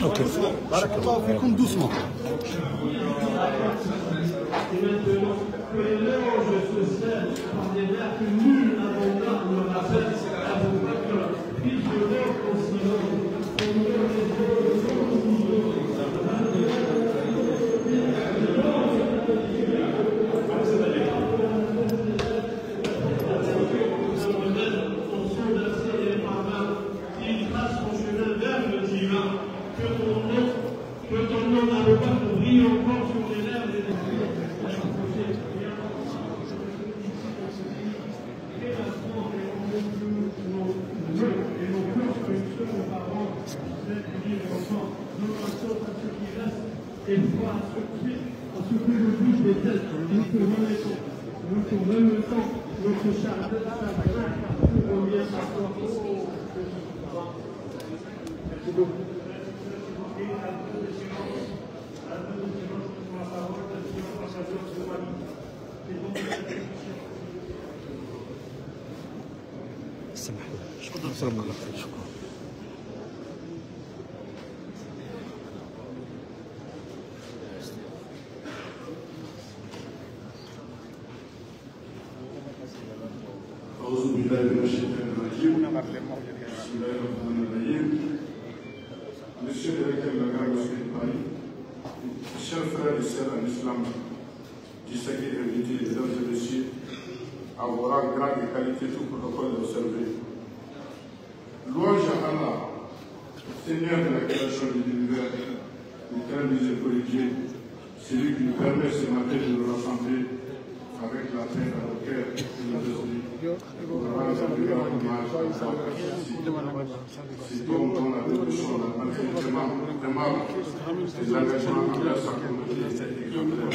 Ok, barakallahu fikum, doucement. Et maintenant, que les mélanges se sèment par des verres que nul avocat ne rappelle à vos peuples, puis je reste en silence. Que ton nom n'a pas briller encore sur les lèvres des et foi à ce que le but des têtes, nous te remettons notre charge pour revient à toi. Merci beaucoup. شكرا جزاك الله خير. شكرا. أعوذ بالله من الشيطان الرجيم. بسم الله الرحمن الرحيم. Monsieur le directeur de la Grande Mosquée de Paris, chers frères et sœurs en islam, distingués invités, mesdames et messieurs, à vos rangs, grades et qualités, tout protocole observé. Louange à Allah, Seigneur de la création de l'univers, le très miséricordieux, celui qui nous permet ce matin de nous rassembler avec la paix dans nos cœurs et nos esprits. Pour rendre un grand hommage à la c'est donc dans la dévotion, la manifestement aimable des engagements envers sa communauté exemplaire.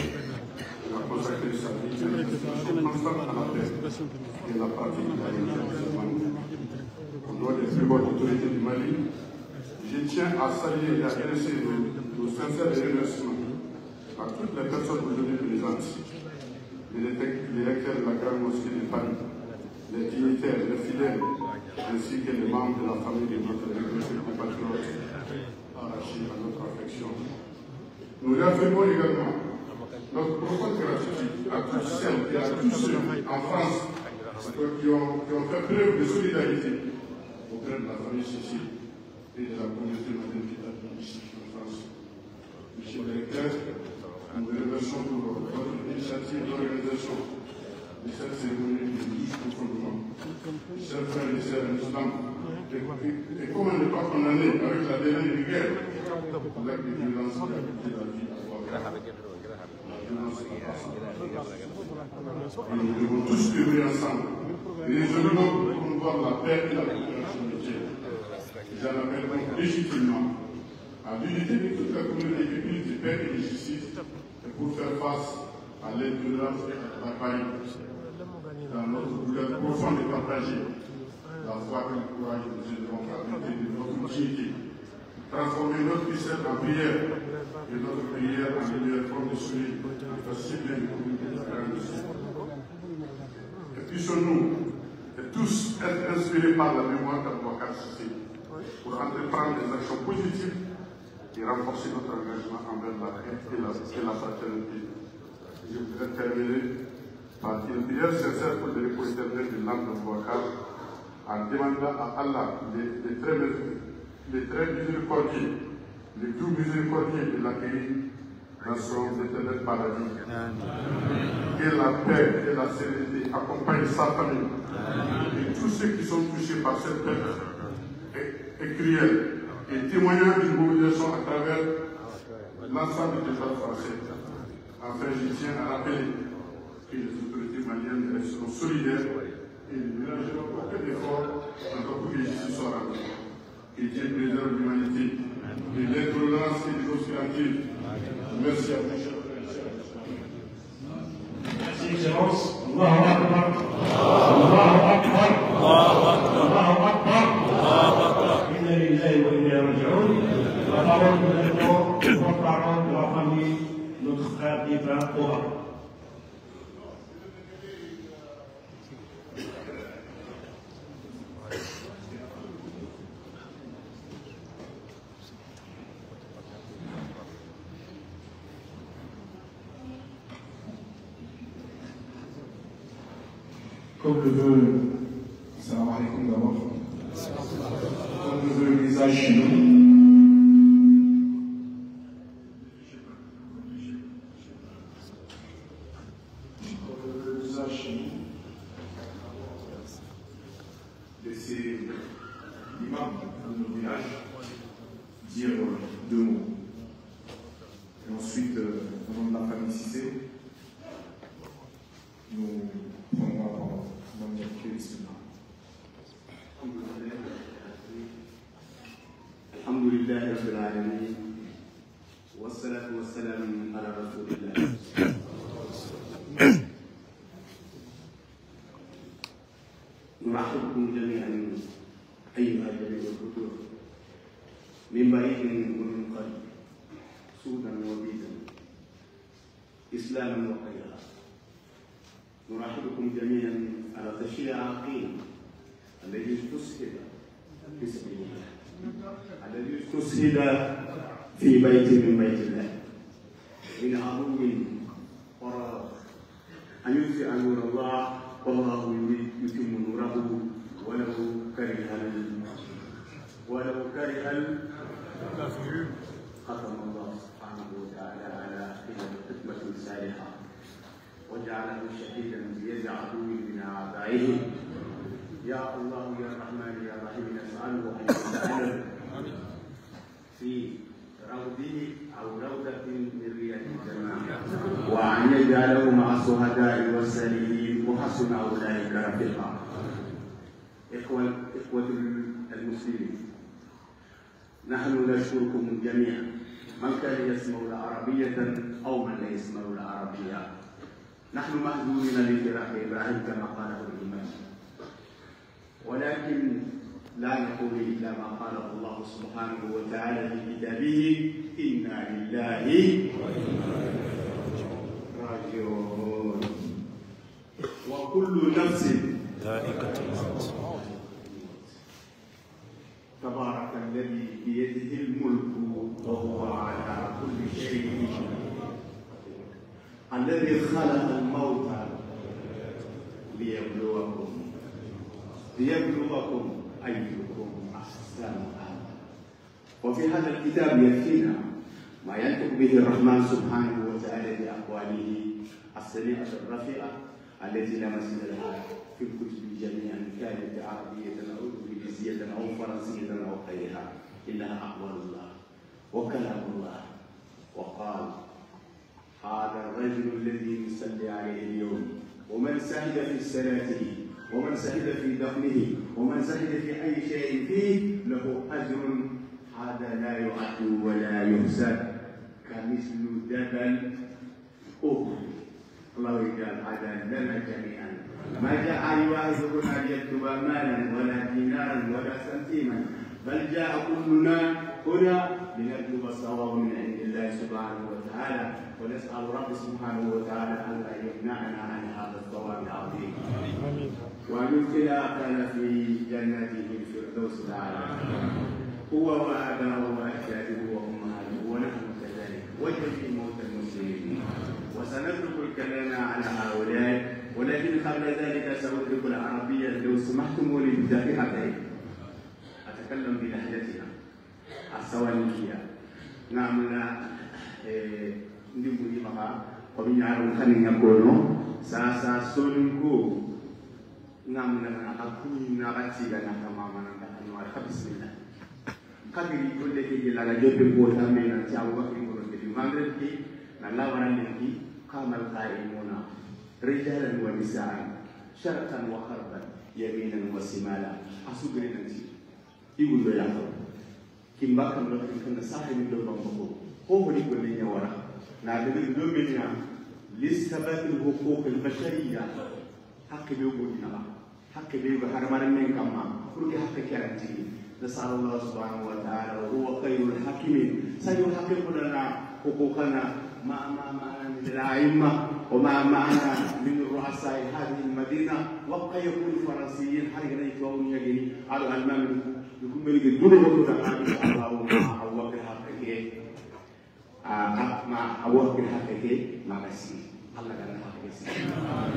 Il a consacré sa vie à une constante à la paix et la pratique de la religion musulmane. Au nom des plus hautes autorités du Mali, je tiens à saluer et à adresser nos sincères remerciements à toutes les personnes aujourd'hui présentes, les lecteurs de la Grande Mosquée de Paris, les dignitaires, les fidèles, ainsi que les membres de la famille de notre regretté compatriote arrachés à notre affection. Nous réaffirmons également notre profonde gratitude à tous celles et à tous ceux en France qui ont fait preuve de solidarité auprès de la famille Cécile et de la communauté moderne ici en France. Monsieur le directeur, nous vous remercions pour votre initiative d'organisation de cette cérémonie de douche de fondement. Chers frères et sœurs en islam, et comment ne pas condamner avec la dernière guerre l'acte de violence qui a coûté la vie à Ouattara. Nous devons tous œuvrer ensemble, résolument pour promouvoir la paix et la coopération mutuelle. J'en appelle donc légitimement à l'unité de toute la communauté unie de paix et de justice et pour faire face à l'intolérance et à la barbarie. Dans notre douleur profonde et partagée, la foi et le courage nous aideront à lutter de notre dignité, transformer notre ficelle en prière et notre prière en meilleure forme de soleil, de si bien de communauté de la grande mission. Et puissions-nous tous être inspirés par la mémoire d'Aboubacar Cissé pour entreprendre des actions positives et renforcer notre engagement envers la paix et la fraternité. par une prière sincère pour le repos éternel de l'âme de Boubacar, en demandant à Allah, les très miséricordieux, les doux miséricordieux de l'accueillir dans son éternel paradis. Que la paix et la sérénité accompagnent sa famille et tous ceux qui sont touchés par cette perte cruelle et témoignant d'une mobilisation à travers l'ensemble des États français. Enfin, je tiens à rappeler que les autorités maliennes resteront solidaires et ne ménageront aucun effort encore pour que les justices soient rendues. Que Dieu préserve l'humanité de l'intolérance et des obscurités. Merci à vous, chers frères et sœurs. Merci, Excellence. Allahu Akbar. Allahu Akbar. Allahu Akbar. Inna lillahi wa inna ilayhi raji'un. La parole maintenant, porte-parole de la famille, notre frère Ibrahim Oba. Comme le veut, salam alaikum d'abord, comme le veut le visage chez nous, laisser l'imam de nos villages dire deux mots. Et ensuite, au nom de la famille Cissé, nous prendrons la parole. الحمد لله رب العالمين والصلاة والسلام على رسول الله. نرحبكم جميعا أيها الجميع الحضور من بعيد ومن قريب، سودا وبيدا، إسلاما وخيرا. نرحبكم جميعا على تشييع عقيم الذي استشهد في سبيل الله، الذي استشهد في بيت من بيت الله من عدو أراد أن يطفئ نور الله والله يريد يتم نوره ولو كره الكافرون. ختم الله سبحانه وتعالى على حكمة صالحة وجعله شهيدا بيد عدو من أعدائه. يا الله يا رحمن يا رحيم نسأله أن يجعله في روضه أو روضة من رياض الجنة، وأن يجعله مع الشهداء والصالحين وحسن أولئك رفيقا. إخوة المسلمين، نحن نشكركم جميعا، من كان يسمع العربية أو من لا يسمع العربية. نحن محزونين لفراق إبراهيم كما قاله الإمام، ولكن لا نقول إلا ما قاله الله سبحانه وتعالى في كتابه: إنا لله راجعون وكل نفس ذائقة الموت. تبارك الذي بيده الملك وهو على كل شيء قدير، الذي خلق الموت ليبلوكم أيكم أحسن عملا. وفي هذا الكتاب يكفينا ما ينطق به الرحمن سبحانه وتعالى بأقواله السميعة الرفيعة التي لا مثيل لها في الكتب جميعا، كانت عربية أو إنجليزية أو فرنسية أو غيرها، إنها أقوال الله وكلام الله. وقال: هذا الرجل الذي يصلي عليه اليوم، ومن سهد في صلاته، ومن سهد في دفنه، ومن سهد في أي شيء فيه له أجر، هذا لا يعد ولا يحسب، كمثل جبل أحد. الله يجعل هذا لنا جميعا. ما جاء يواهبنا ليكتب مالا ولا دينارا ولا سنتيما، بل جاء كلنا هنا لنطلب الصواب من عند الله سبحانه وتعالى، ونسأل رب سبحانه وتعالى أن لا يمنعنا عن هذا الصواب العظيم، وأن يدخلنا في جنته الفردوس الأعلى، هو وآباؤه وأجداده وأمهاته ونحن كذلك، وجميع موتى المسلمين. وسنترك الكلام على هؤلاء قبل ذلك سأدرك العربية لو سمحتم لي بدقيقتين أتكلم بلهجتنا السوانيكية. نعمنا ndimuli maka komi ñaaru kan ñakono sa soninko ngamna na akuni na bati ga na kama mana na kanwa bismillah kadiri ko de ke la ga jobe ko tambe na ci abu bakri ko de mangre ki na la waran ki kamal qaimuna rijalan wa nisaan sharatan wa kharban yaminan wa simala asugre nanti igundo ya ko kimbaka no kan sahibi do bambo ko ni ko ni nyawara نعتبر دومينيا لاستباق الحقوق البشرية حق بيوبنا حق بيوب حرمان من كما كل حق كارنتي نسأل الله سبحانه وتعالى وهو خير الحاكمين سيحقق لنا حقوقنا مع من الأئمة ومع معنا من رؤساء هذه المدينة وابقى يكون فرنسيين حرقنا يتوون يجري على المام يكون ملك الدنيا وكذا الله حقك ma awak ke hakeke makasih Allah dan hakeke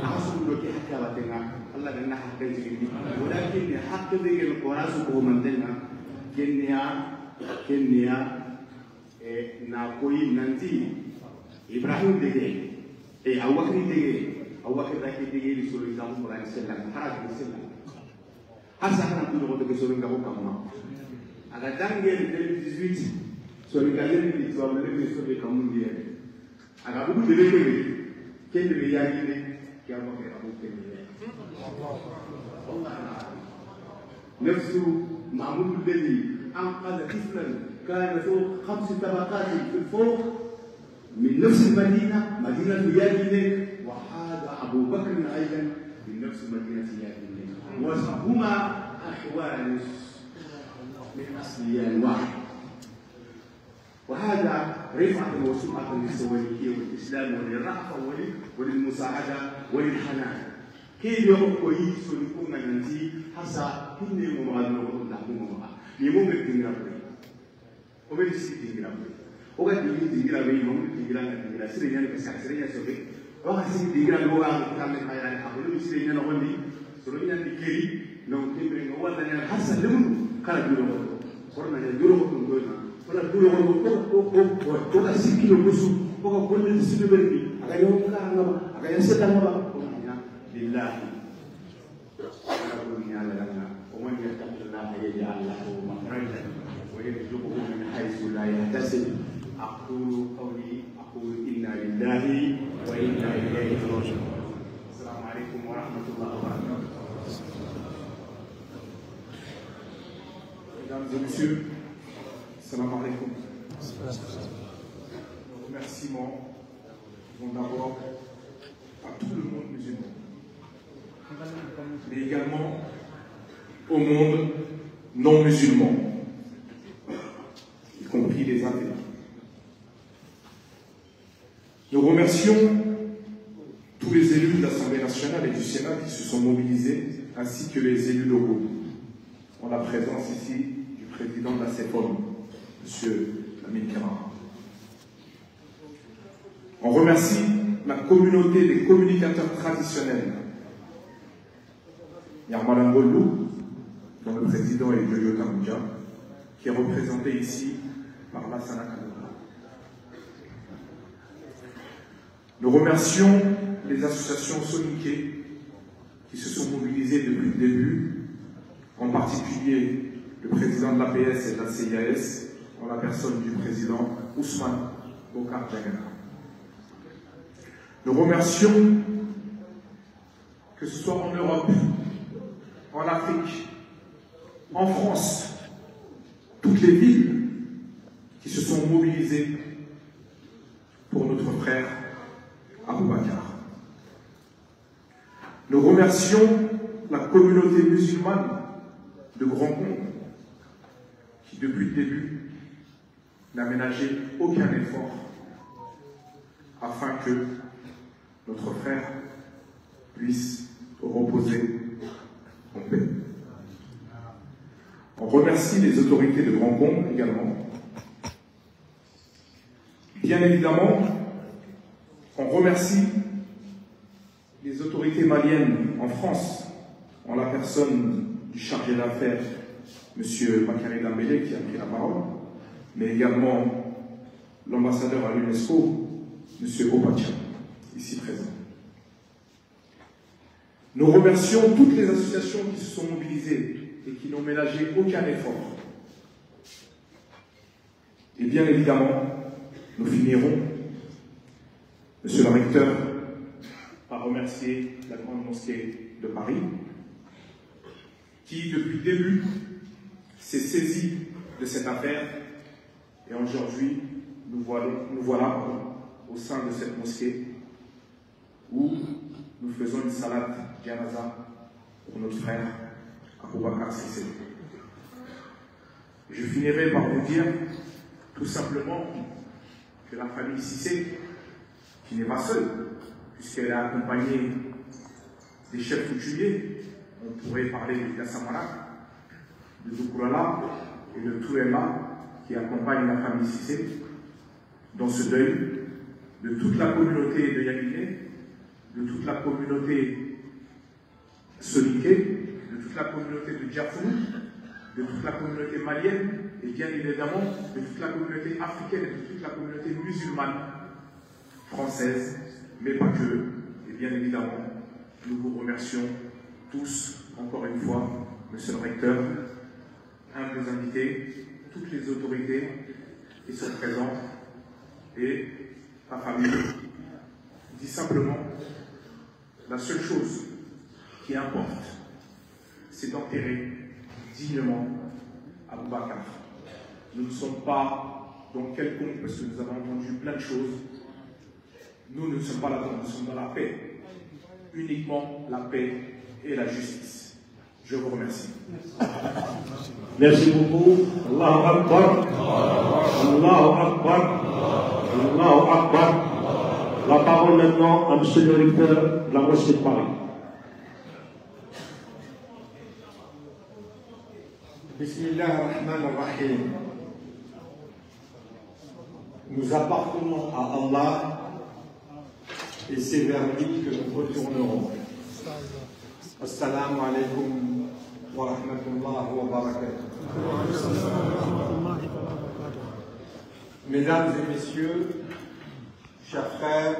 asul do ke hakka watenga Allah dan hakke jigi walakin ni hakke de ke qorasu ko mandenga kenya na koyi nanti Ibrahim de awak da ke de di suru kamu Quran sallam harat sallam asa kana ko do ke suru kamu kamma aga dangel 2018 sur les galères de l'histoire, les sur les communes. Alors, vous devez le quel est le yagine qui a manqué à vous tenir. نفس معمول الذي أنقذ طفلا كان فوق 5 طبقات في الفوق من نفس المدينة مدينة ياجين وهذا أبو بكر أيضا من نفس مدينة ياجين وهما أخوان من أصل واحد. وهذا رفعة وسمعة للسوالكية والإسلام وللرأفة وللمساعدة وللحنان. كي يوم كويس ونكون ننتي حسا كني ممغادنا ونحن ممغا يموم الدنجرابي ومن يسير الدنجرابي وقد يجي الدنجرابي يموم الدنجرابي سرينيا نكسر سرينيا سوبي وقد يسير الدنجرابي وقد كامل حياة أقول سرينيا نقولي سرينيا نكري نوتي بريء ولا حسا لمن كلا جورو كورنا جورو كونغونا ولا جورو كونغو ولا سكيلو بوسو وقد كل سكيلو بريء أكيد كارنا أكيد سيدنا لله رب لنا ومن يتق الله يجعل له مخرجا ويرزقه من حيث لا يحتسب. اقول قولي انا لله وانا اليه راجعون. السلام عليكم ورحمه الله وبركاته. Mesdames et messieurs, salam alaikum. Nos remerciements vont d'abord à tout le monde musulman, mais également au monde non musulman, y compris les athées. Nous remercions tous les élus de l'Assemblée nationale et du Sénat qui se sont mobilisés, ainsi que les élus locaux, en la présence ici du président de la CEPOM, M. Lamine Camara. On remercie la communauté des communicateurs traditionnels, Yarmalan Gollou, dont le président est Yoyo Kamouja, qui est représenté ici par Lassana Kadoura. Nous remercions les associations soniquées qui se sont mobilisées depuis le début, en particulier le président de l'APS et de la CIAS, en la personne du président Ousmane Bokar Diagana. Nous remercions, que ce soit en Europe, en Afrique, en France, toutes les villes qui se sont mobilisées pour notre frère Abou Bakar. Nous remercions la communauté musulmane de Grand Congo qui, depuis le début, n'a ménagé aucun effort afin que notre frère puisse reposer en paix. On remercie les autorités de Grand Congo également. Bien évidemment, on remercie les autorités maliennes en France, en la personne du chargé d'affaires, M. Bakary Dembélé, qui a pris la parole, mais également l'ambassadeur à l'UNESCO, M. Opatia, ici présent. Nous remercions toutes les associations qui se sont mobilisées et qui n'ont ménagé aucun effort. Et bien évidemment, nous finirons, Monsieur le recteur, par remercier la Grande Mosquée de Paris, qui, depuis le début, s'est saisie de cette affaire. Et aujourd'hui, nous voilà au sein de cette mosquée où nous faisons une salade janaza pour notre frère Aboubakar Cissé. Je finirai par vous dire tout simplement que la famille Cissé, qui n'est pas seule, puisqu'elle est accompagnée des chefs coutumiers, on pourrait parler de Kassamara, de Doukourala et de Touema, qui accompagnent la famille Cissé dans ce deuil, de toute la communauté de Yamilé, de toute la communauté soniquée, de toute la communauté de Djafou, de toute la communauté malienne, et bien évidemment de toute la communauté africaine et de toute la communauté musulmane française, mais pas que. Et bien évidemment, nous vous remercions tous, encore une fois, Monsieur le recteur, humbles invités, toutes les autorités qui sont présentes, et la famille. Je dis simplement, la seule chose qui importe, c'est d'enterrer dignement Aboubakar. Nous ne sommes pas dans quelconque, parce que nous avons entendu plein de choses. Nous ne sommes pas là-dedans, nous sommes dans la paix. Uniquement la paix et la justice. Je vous remercie. Merci beaucoup. Allahu Akbar. Allahu Akbar. Allahu Akbar. La parole maintenant à M. le recteur de la mosquée de Paris. Bismillah ar-Rahman ar-Rahim. Nous appartenons à Allah et c'est vers lui que nous retournerons. Assalamu alaikum wa rahmatullahi wa barakatuh. Mesdames et messieurs, chers frères,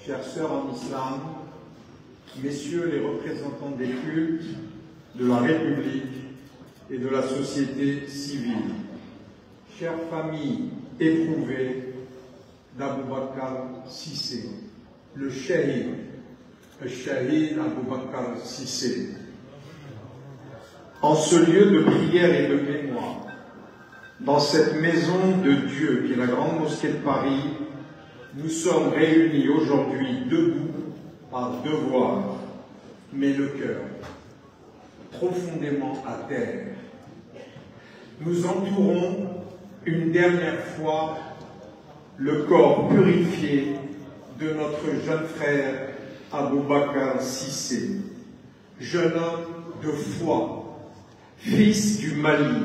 chères sœurs en islam, messieurs les représentants des cultes, de la République et de la société civile, chères familles éprouvées d'Aboubacar Cissé, le shahid Aboubacar Cissé. En ce lieu de prière et de mémoire, dans cette maison de Dieu qui est la Grande Mosquée de Paris, nous sommes réunis aujourd'hui debout par devoir, mais le cœur profondément à terre. Nous entourons une dernière fois le corps purifié de notre jeune frère Aboubacar Cissé, jeune homme de foi, fils du Mali,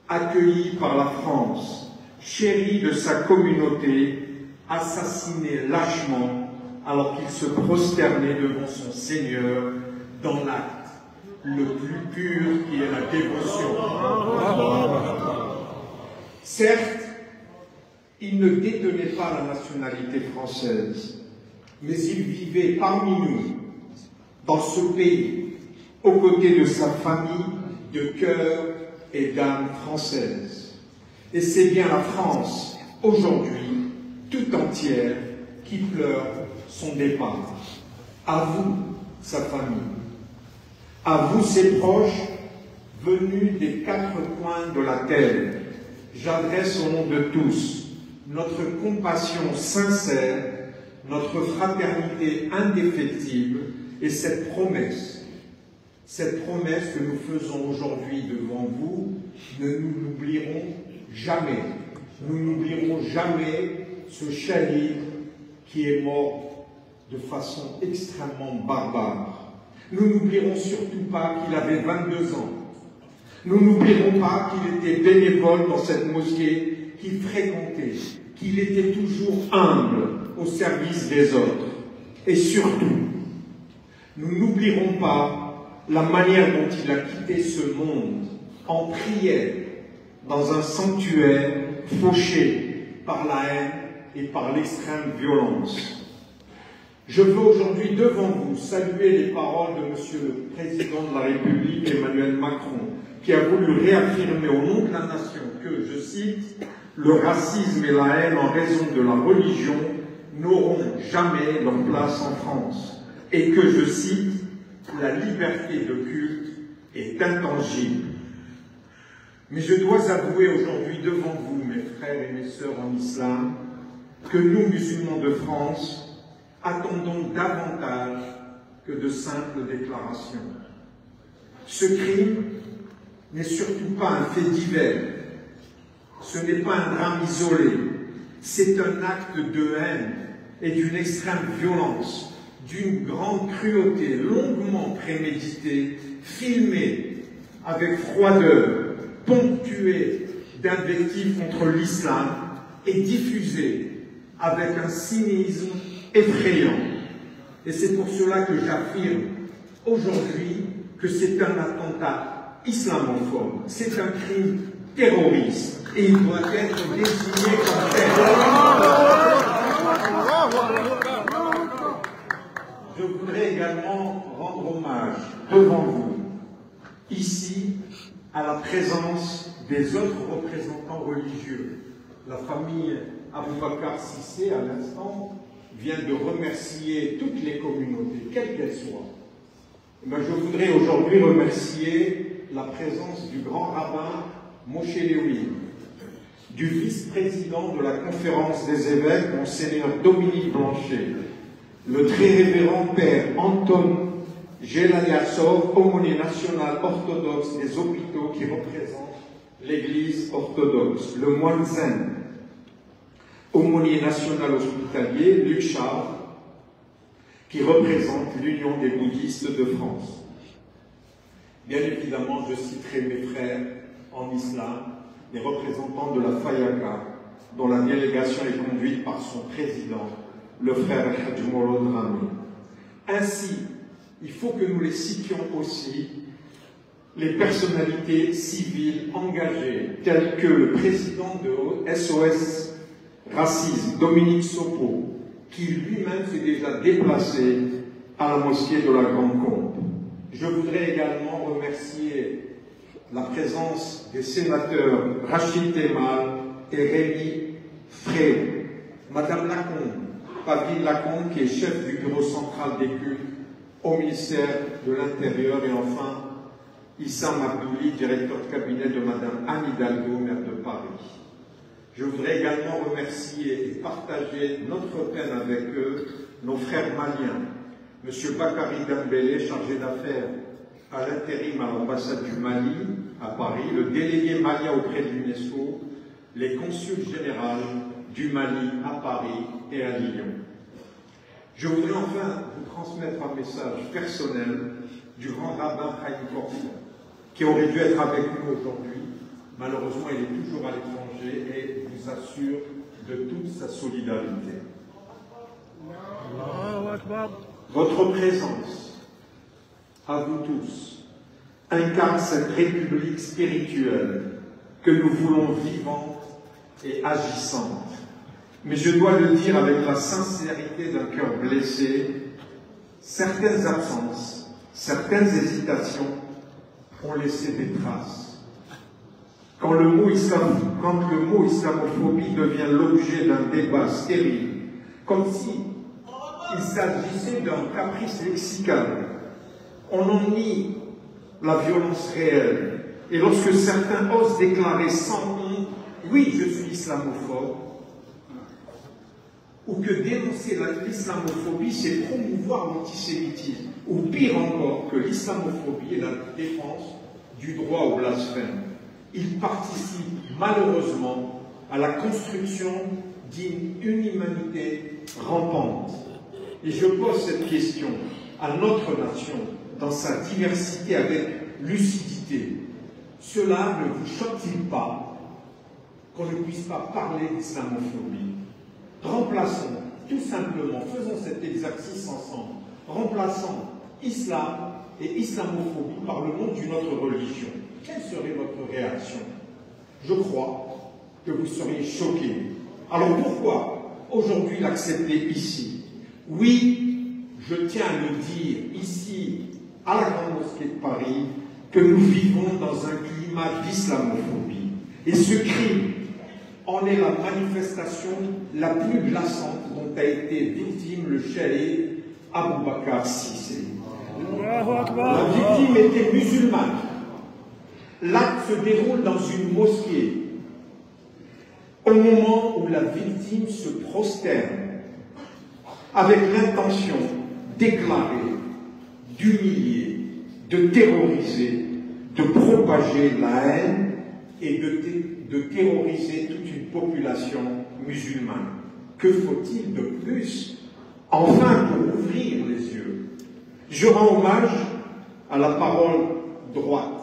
accueilli par la France, chéri de sa communauté, assassiné lâchement alors qu'il se prosternait devant son Seigneur dans l'acte le plus pur qui est la dévotion. Certes, il ne détenait pas la nationalité française, mais il vivait parmi nous, dans ce pays, aux côtés de sa famille de cœur et d'âme française. Et c'est bien la France, aujourd'hui, tout entière, qui pleure son départ. À vous, sa famille. À vous, ses proches, venus des 4 coins de la terre. J'adresse au nom de tous notre compassion sincère, notre fraternité indéfectible et cette promesse que nous faisons aujourd'hui devant vous, ne nous l'oublierons jamais. Nous n'oublierons jamais ce shahid qui est mort de façon extrêmement barbare. Nous n'oublierons surtout pas qu'il avait 22 ans. Nous n'oublierons pas qu'il était bénévole dans cette mosquée qu'il fréquentait, qu'il était toujours humble au service des autres. Et surtout, nous n'oublierons pas la manière dont il a quitté ce monde en prière dans un sanctuaire fauché par la haine et par l'extrême violence. Je veux aujourd'hui devant vous saluer les paroles de Monsieur le Président de la République Emmanuel Macron, qui a voulu réaffirmer au nom de la nation que, je cite, « le racisme et la haine en raison de la religion n'auront jamais leur place en France » et que, je cite, « la liberté de culte est intangible ». Mais je dois avouer aujourd'hui devant vous, mes frères et mes sœurs en islam, que nous, musulmans de France, attendons davantage que de simples déclarations. Ce crime n'est surtout pas un fait divers, ce n'est pas un drame isolé, c'est un acte de haine et d'une extrême violence, d'une grande cruauté longuement préméditée, filmée avec froideur, ponctuée d'invectives contre l'islam et diffusée avec un cynisme effrayant. Et c'est pour cela que j'affirme aujourd'hui que c'est un attentat islamophobe, c'est un crime terroriste et il doit être désigné comme tel. Je voudrais également rendre hommage devant vous, ici, à la présence des autres représentants religieux. La famille Aboubakar Cissé, à l'instant, vient de remercier toutes les communautés, quelles qu'elles soient. Je voudrais aujourd'hui remercier la présence du grand rabbin Moshe Lewi, du vice-président de la conférence des évêques, Monseigneur Dominique Blanchet, le très révérend père Anton Gelaliasov, aumônier national orthodoxe des hôpitaux qui représente l'Église orthodoxe, le moine Zen, aumônier national hospitalier, Luc Charles, qui représente l'Union des bouddhistes de France. Bien évidemment, je citerai mes frères en islam, les représentants de la Fayaka, dont la délégation est conduite par son président, le frère Hadj Mourad Rami. Ainsi, il faut que nous les citions aussi, les personnalités civiles engagées, telles que le président de SOS Racisme, Dominique Sopo, qui lui-même s'est déjà déplacé à la mosquée de la Grande Combe. Je voudrais également remercier la présence des sénateurs Rachid Temal et Rémi Frey, Madame Lacombe, Pavine Lacombe, qui est chef du bureau central des cultes au ministère de l'Intérieur, et enfin Issam Abdouli, directeur de cabinet de Madame Anne Hidalgo, maire de Paris. Je voudrais également remercier et partager notre peine avec eux, nos frères maliens, M. Bakary Dembélé, chargé d'affaires à l'intérim à l'ambassade du Mali à Paris, le délégué malien auprès de l'UNESCO, les consuls généraux du Mali à Paris et à Lyon. Je voudrais enfin vous transmettre un message personnel du grand rabbin Chaim Korfo, qui aurait dû être avec nous aujourd'hui. Malheureusement, il est toujours à l'étranger et vous assure de toute sa solidarité. Votre présence, à vous tous, incarne cette république spirituelle que nous voulons vivante et agissante. Mais je dois le dire avec la sincérité d'un cœur blessé, certaines absences, certaines hésitations ont laissé des traces. Quand le mot islamophobie devient l'objet d'un débat stérile, comme si il s'agissait d'un caprice lexical, on en nie la violence réelle. Et lorsque certains osent déclarer sans honte « oui, je suis islamophobe », ou que dénoncer l'islamophobie, c'est promouvoir l'antisémitisme, ou pire encore, que l'islamophobie est la défense du droit au blasphème. Il participe malheureusement à la construction d'une humanité rampante. Et je pose cette question à notre nation dans sa diversité avec lucidité. Cela ne vous choque-t-il pas qu'on ne puisse pas parler d'islamophobie? Remplaçons tout simplement, faisons cet exercice ensemble, remplaçant islam et islamophobie par le nom d'une autre religion. Quelle serait votre réaction? Je crois que vous seriez choqués. Alors pourquoi aujourd'hui l'accepter ici? Oui, je tiens à le dire ici, à la Grande Mosquée de Paris, que nous vivons dans un climat d'islamophobie. Et ce crime en est la manifestation la plus glaçante dont a été victime le shahid Abou Bakr Cissé. La victime était musulmane. L'acte se déroule dans une mosquée. Au moment où la victime se prosterne avec l'intention déclarée d'humilier, de terroriser, de propager la haine et de terroriser toute une population musulmane. Que faut-il de plus? Enfin, pour ouvrir les yeux, je rends hommage à la parole droite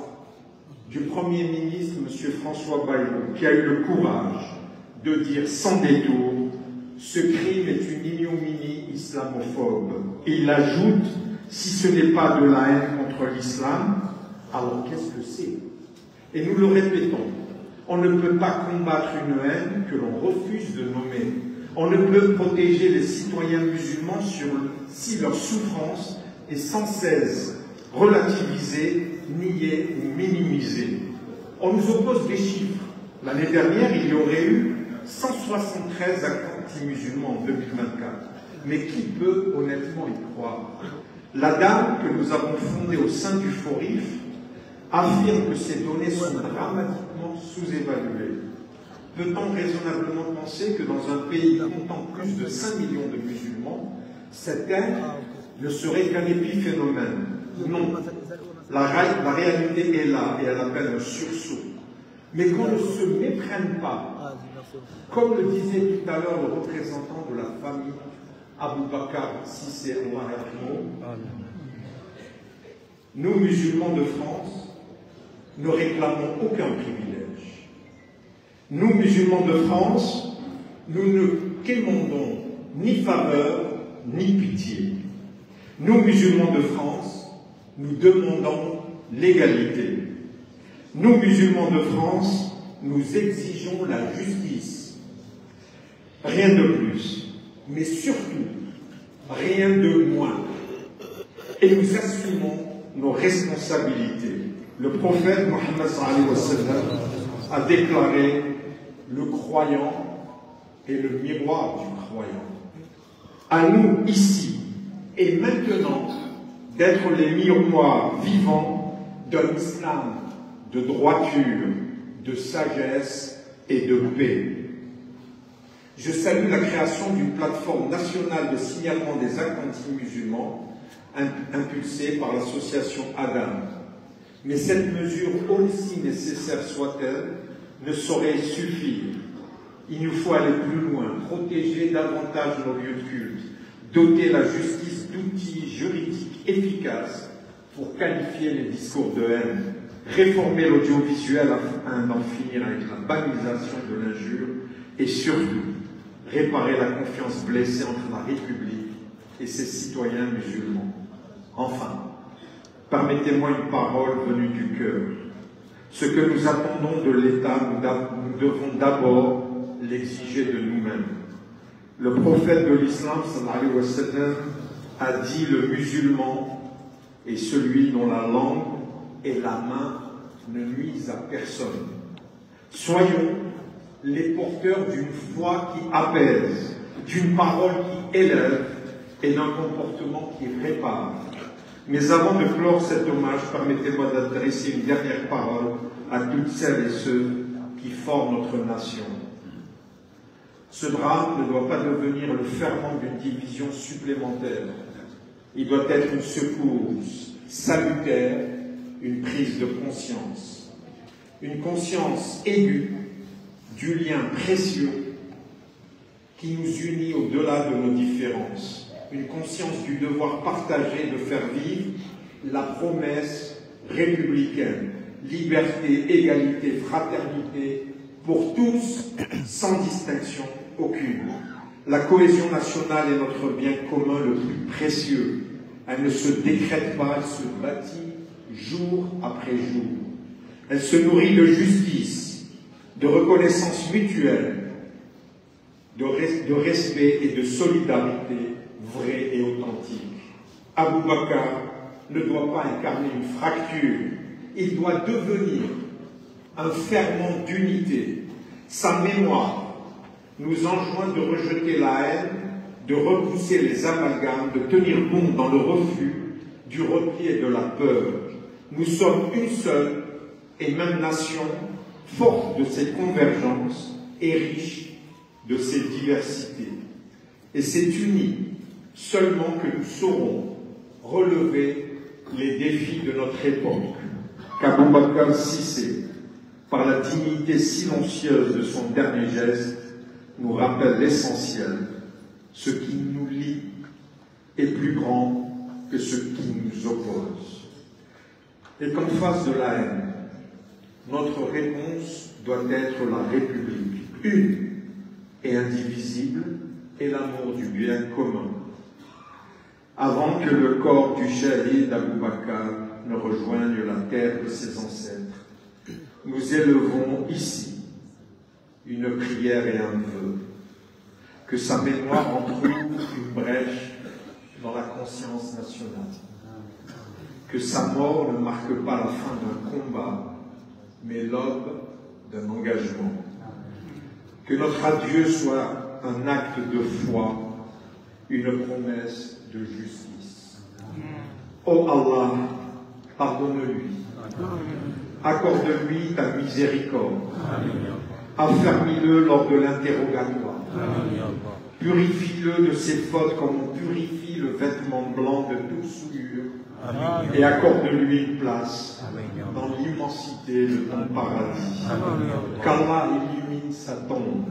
du Premier ministre, M. François Bayrou, qui a eu le courage de dire sans détour « Ce crime est une ignominie islamophobe ». Et il ajoute « Si ce n'est pas de la haine contre l'islam, alors qu'est-ce que c'est ?» Et nous le répétons, on ne peut pas combattre une haine que l'on refuse de nommer. On ne peut protéger les citoyens musulmans si leur souffrance est sans cesse relativisée, niée ou minimisée. On nous oppose des chiffres. L'année dernière, il y aurait eu 173 actes anti-musulmans en 2024. Mais qui peut honnêtement y croire? La dame que nous avons fondée au sein du FORIF affirme que ces données sont dramatiquement sous-évaluées. Peut-on raisonnablement penser que dans un pays comptant plus de 5 millions de musulmans, cette haine ne serait qu'un épiphénomène? Non. La réalité est là et elle appelle un sursaut. Mais qu'on ne se méprenne pas. Comme le disait tout à l'heure le représentant de la famille Abou Bakr Cissé, nous, musulmans de France, ne réclamons aucun privilège. Nous, musulmans de France, nous ne quémandons ni faveur, ni pitié. Nous, musulmans de France, nous demandons l'égalité. Nous, musulmans de France, nous exigeons la justice. Rien de plus, mais surtout, rien de moins. Et nous assumons nos responsabilités. Le prophète Mohammed sallallahu alayhi wa sallam a déclaré le croyant est le miroir du croyant. À nous, ici et maintenant, d'être les miroirs vivants d'un islam de droiture, de sagesse et de paix. Je salue la création d'une plateforme nationale de signalement des actes anti-musulmans impulsée par l'association Adam. Mais cette mesure, aussi nécessaire soit-elle, ne saurait suffire. Il nous faut aller plus loin, protéger davantage nos lieux de culte, doter la justice d'outils juridiques efficaces pour qualifier les discours de haine, réformer l'audiovisuel afin d'en finir avec la banalisation de l'injure et surtout réparer la confiance blessée entre la République et ses citoyens musulmans. Enfin, permettez-moi une parole venue du cœur. Ce que nous attendons de l'État, nous devons d'abord l'exiger de nous-mêmes. Le prophète de l'islam, sallallahu alayhi wa sallam, a dit le musulman est celui dont la langue et la main ne nuisent à personne. Soyons les porteurs d'une foi qui apaise, d'une parole qui élève et d'un comportement qui répare. Mais avant de clore cet hommage, permettez-moi d'adresser une dernière parole à toutes celles et ceux qui forment notre nation. Ce drame ne doit pas devenir le ferment d'une division supplémentaire. Il doit être une secousse salutaire, une prise de conscience. Une conscience aiguë du lien précieux qui nous unit au-delà de nos différences. Une conscience du devoir partagé de faire vivre la promesse républicaine, liberté, égalité, fraternité, pour tous, sans distinction aucune. La cohésion nationale est notre bien commun le plus précieux. Elle ne se décrète pas, elle se bâtit jour après jour. Elle se nourrit de justice, de reconnaissance mutuelle, de respect et de solidarité vraie et authentique. Abou Bakr ne doit pas incarner une fracture, il doit devenir un ferment d'unité. Sa mémoire nous enjoint de rejeter la haine, de repousser les amalgames, de tenir bon dans le refus du repli et de la peur. Nous sommes une seule et même nation, forte de ces convergences et riche de ces diversités. Et c'est unis seulement que nous saurons relever les défis de notre époque. Qu'Abou Bakr Cissé, par la dignité silencieuse de son dernier geste, nous rappelle l'essentiel. Ce qui nous lie est plus grand que ce qui nous oppose. Et qu'en face de la haine, notre réponse doit être la République, une et indivisible, et l'amour du bien commun. Avant que le corps du shahid Abou Bakr ne rejoigne la terre de ses ancêtres, nous élevons ici une prière et un vœu. Que sa mémoire en trouve une brèche dans la conscience nationale. Que sa mort ne marque pas la fin d'un combat, mais l'aube d'un engagement. Que notre adieu soit un acte de foi, une promesse de justice. Oh Allah, pardonne-lui. Accorde-lui ta miséricorde. Affermis-le lors de l'interrogatoire. Purifie-le de ses fautes comme on purifie le vêtement blanc de toute souillure. Et accorde-lui une place dans l'immensité de ton paradis. Qu'Allah illumine sa tombe.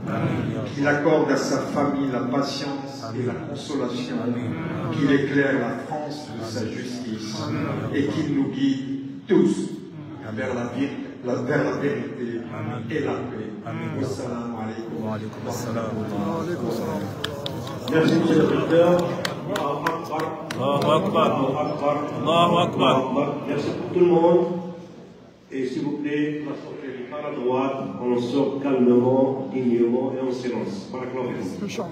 Qu'il accorde à sa famille la patience et la consolation. Qu'il éclaire la France de sa justice. Et qu'il nous guide tous vers la vérité et la paix. Wassalamu alaikum. Wa alaikum assalam. Merci, M. le Président. Allahu Akbar. Allahu Akbar. Merci pour tout le monde. Et s'il vous plaît, la sortie par la droite, on sort calmement, dignement et en silence. Par la Inch'Allah.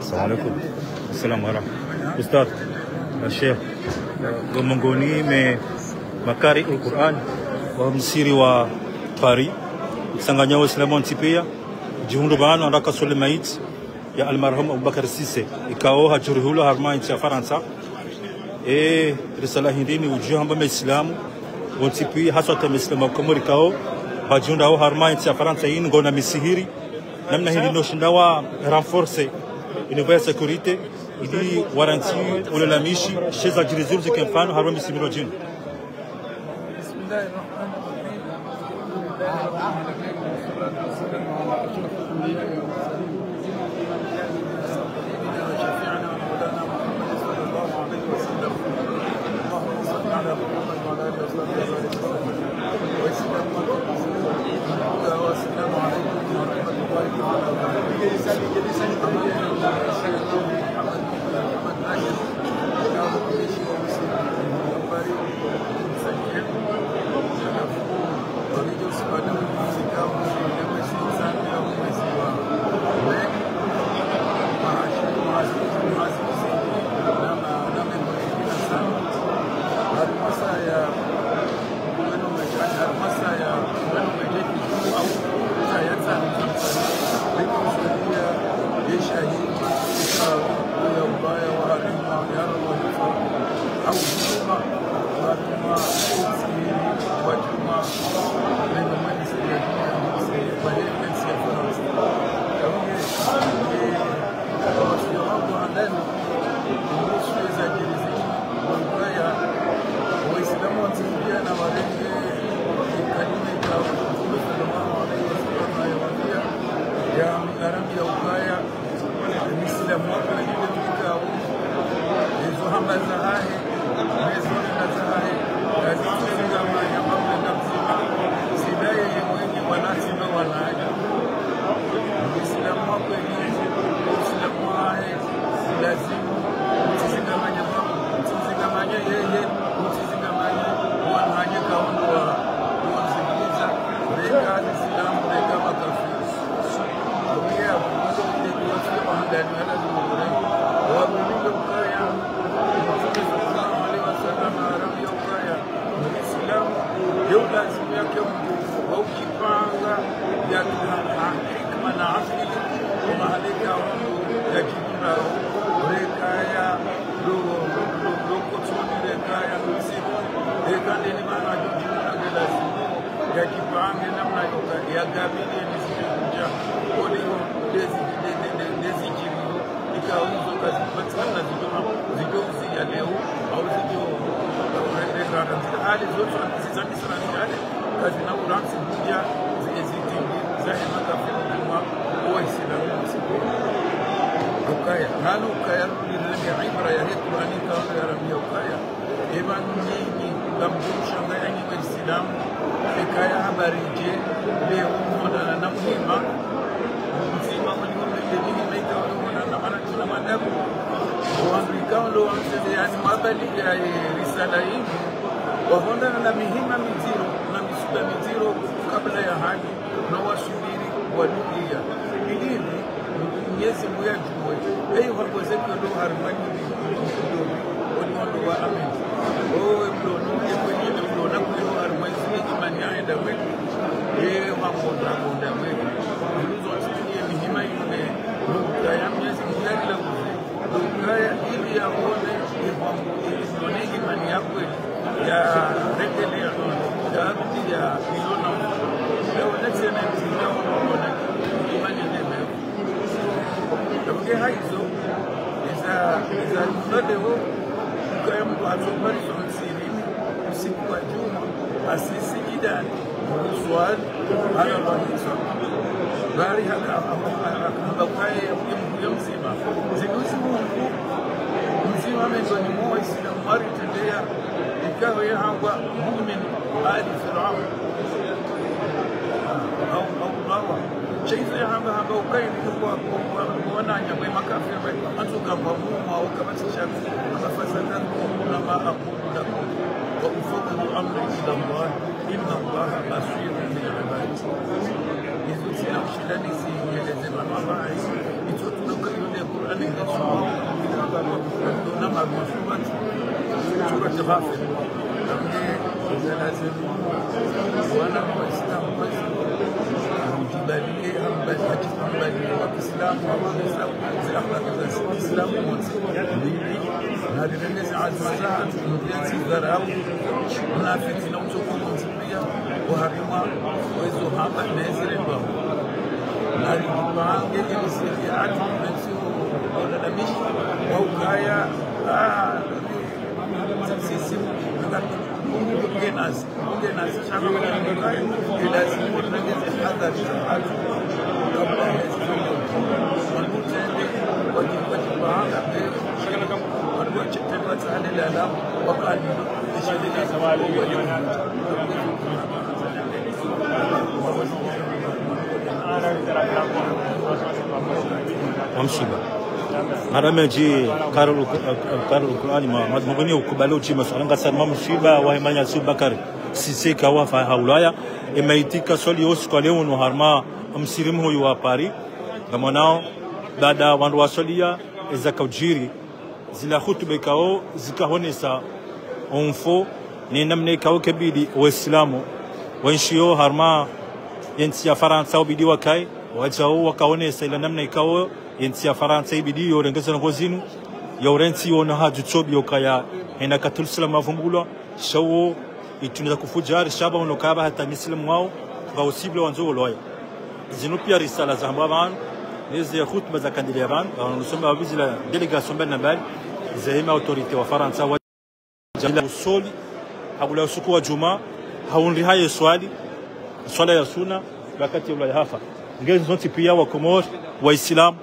Assalamualaikum. Assalamualaikum. Ustaz, Sheikh Gomongoni makari Al-Quran wa msiri wa Paris sanganya Waislamu ntipia jihundo bana andaka sole maiti ya almarhum Abou Bakr Cissé ikao hajurihulo harma nchi ya Faransa risala hindini ujio hamba Waislamu ntipia haswa Waislamu komori kao hajunda au harma nchi ya Faransa hii ngona misihiri namna hili noshindawa renforcer une vraie sécurité, il dit waranti ou la michi chez la direction de Kemfano Haram Bismillah. kande ni maana jumla ya lazima ya kipange namna ya gabili ni sikuja kodi dezi chini ikauzo kazi patikana zido ya leo au zido hali zote zizani sana kazi na uransi kuja ziziti zahima kafiri kwa Waislamu ukaya nalo ukaya ni ibra ya hitu anika ya rabia ukaya eban ni kamjusha ngani Waislamu ikaya habari je leo mmoja na muhimu mzima mlioni maika na maana tuna madabu waambikao wanasema yani mabali ya risala hii wahondana na mihima mitiro na misuda mitiro kabla ya haji na wasubiri wadunia ilini Mwenyezi Mungu ajue eyo hakozeka ndo harmani ndio waliona wa amen mdono kwenye mdono kwa harmani imani aenda wewe mambo ndio wewe hizo asiye mihima ile ndio ya Mwenyezi Mungu la kaya ili yaone ione imani yako ya rejelea ya abdi ya ilona leo nasema ndio unaona imani ndio ndio hizo za ndio kaya mtu atobari somsiri usiku wa juma asisi idani swali ala wahizo bari haka ambaye yeye mzima zinusi Mungu mzima amezoni moyo sina mari tendea ikawa yahangwa mu'min ali fir'aun au bawa cheiza yahanga hanga ukaini kwa kuonanya kwa makafiri atuka kwa Mungu au kama tishabi akafasana na maakulu na wa ufadhilu amri ila Allah inna Allah basirun bil ibad hizo sina ushindani sieleze mabaya hizo tunakabilia Qur'ani inasoma na mabusubat sura Ghafir lazim wana waislamu mtibalie ambaye wa Kiislamu wa Kiislamu na dindeze azmaza ndio zidharau munafiki na mtukufu pia waharima wezo hapa nazire kwa na ribange ile siriati msio wala damishi au kaya sisi ungenas shaka kwa kaya ila simu tunaweza hadhari kabla ya wanutende wajibanga shaka kama walikuwa chetwa sana la wakati ishadili sawali wamshiba marameji karol Qur'ani madmuguni ukubalo chima salanga sana mshiba wa imanya Subakari sisi kawa fa haulaya imeitika swali yosi kwa leo no harma msirimu huyu wa Paris kama nao dada wandu wasolia ezakaujiri zila hutuba kao zikahonesa onfo ni namne kao kebidi waislamu wanshio harma yensi ya Faransa ubidi wakai wajao wakaonesa ila namna ikao yensi ya Faransa ibidi yorengeza ngozinu ya urensi ona haju chobi okaya ena katulsala mavumbulwa shawo itunza kufujari shaba onokaba hata muslimu wao gausible wanzo loya zinu pia risala za mbaban neze khutba za kandilia ban wanusoma wabizi la delegation bana bali zaima autorite wa Faransa wa jala usoli habula usiku wa juma haunri haye swala ya sunna wakati ula hafa ngezi zonti pia wa Komor waislamu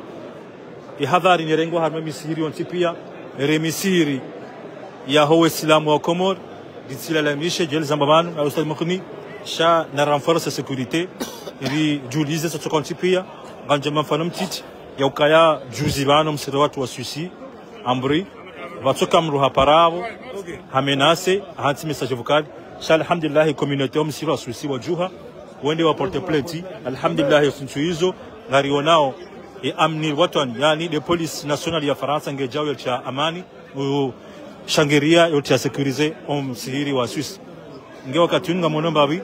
ihadhari nyerengo harma misiri onti pia remisiri ya ho waislamu wa Komor ditsila la mishe jel zambabanu au ustad mkhni sha na renforce sécurité iri julize sa konti pia ganja mfanum titi ya ukaya juzi bano msira watu wa Suisse ambri watoka mruha paravo hamenase hati message vocal sha alhamdulillah communauté msira wa Suisse wa juha wende wa porte plainte alhamdulillah suntu hizo garionao amni watan yani de police nationale ya Faransa ngejao ya amani shangeria yote ya sécuriser msiri wa Suisse nge wakati unga monomba bi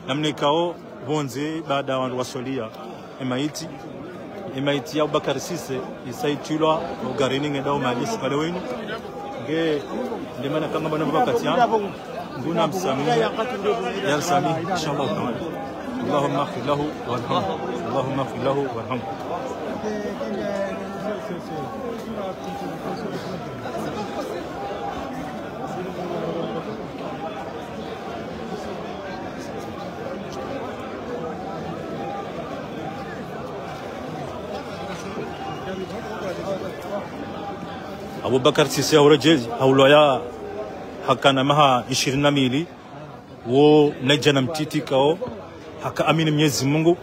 namne kao bonze baada wandu wasolia emaiti ya Bakari Sise isaitulwa ugarini ngedao malisi pale wenu nge ndemana kama bana wakati nguna msamiha yarsamih inshallah ta'ala. اللهم اغفر له وارحمه اللهم اغفر له وارحمه. أبو بكر سيسي ورجل هؤلاء حكنا معها 20 ميلي ونجنا متيتي كاو haka amini Mwenyezi Mungu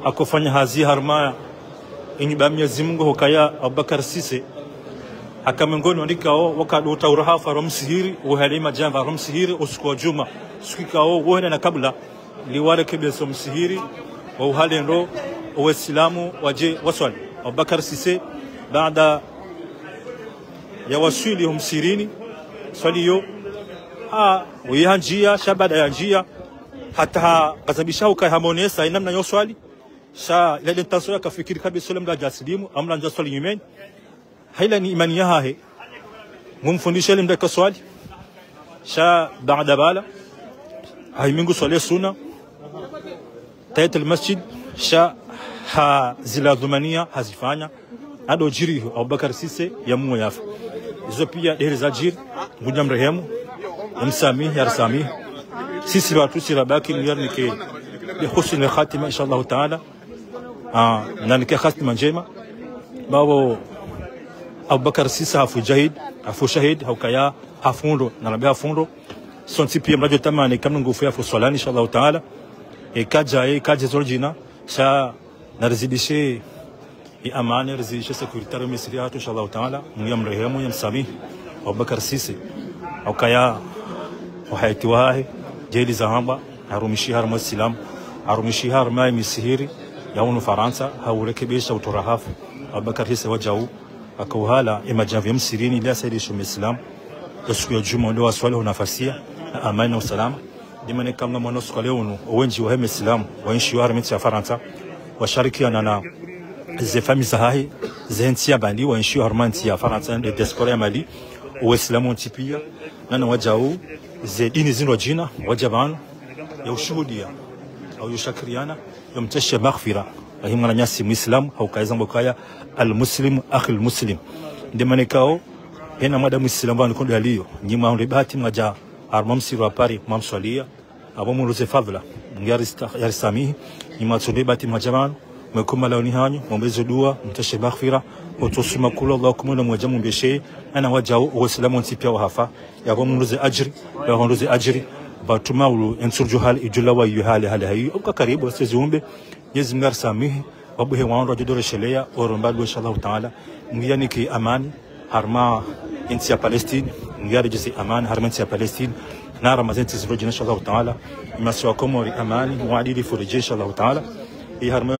akofanya hazi harma inyba Mwenyezi Mungu hokaya Abubakar Sise haka miongoni ndikao wakadota urahafa romsihiri uhalima jamba romsihiri usiku juma sikikao wohena na kabla liwale kebeso msihiri wa uhalendo waislamu waje waswali Abubakar Sise baada ya waswili humsirini swaliyo wihanjia shabada ya njia hata kazabisha ukahamonesa inamna yoswali sha ile ntaso yakafikiri kabisa lemda jaslimu amla njaswali nyimeni haila ni imani yahe mumfundisha lemda kaswali sha baada bala haimingu swali sunna tayat almasjid sha ha zila dhumania hazifanya ado jiri Abubakar Sise yamu yafa hizo pia deri za jiri nguja mrehemu msamih yarsamih sisi watu sirabaki niyarnike bihusni khatima inshallah taala na nike khatima njema bawo Abubakar Sise hafu jahid hafu shahid haukaya hafundo na rabia fundo sonti pia mrajo tamani kama ngufu ya swalani inshallah taala ikaja zorjina sha narzidishe amani rizidishe security misri hatu inshallah taala mrehemu yamsamih Abubakar Sise haukaya وحياتي وهاي جيلي زهامبا هرومشي هرم السلام هرومشي هرم مسيري يونو فرنسا هاورك بيش او ترهاف Abubakar Sise wajau akauhala imajavya msirini ila saidi shume islam siku ya juma ndio waswali unafasia na amani na usalama dimane kama mwana siku leo wengi wa islam waishi wa harmiti ya Faransa washirikiana na ze famille zahahi zentia bandi waishi wa harmiti ya Faransa de diaspora ya Mali uislamu tipia na wajau زيدين زين وجينا وجبان يوشهوديا أو يشكريانا يمتشي مغفرة وهم على ناس مسلم أو كايزان بكايا المسلم أخي المسلم عندما نكاو هنا ماذا مسلم بان يكون لاليو نيما رباتي مجا أرمام سيروا باري مام سوليا أبو مروز فضلا يارساميه نيما ترباتي مجبان مكم ملاوني هاني مبزدوا متشي مغفرة وتصوم كل الله كمنا موجم بشيء أنا وجاو وسلام تبيا وهفا يا أبو مروز أجري يا أبو مروز أجري باتما ولو إنسرجو حال إجلا ويهال هاي أبقى قريب وسيزومbe يزم يرساميه أبو هوان رجدور الشليا ورمبال إن شاء الله تعالى نياني كي أمان هرما إنتيا فلسطين نياري جزي أمان هرما إنتيا فلسطين نارا مازين تزوجنا إن شاء الله تعالى ما سواكم وري أمان وعدي فرج إن شاء الله تعالى هي هرما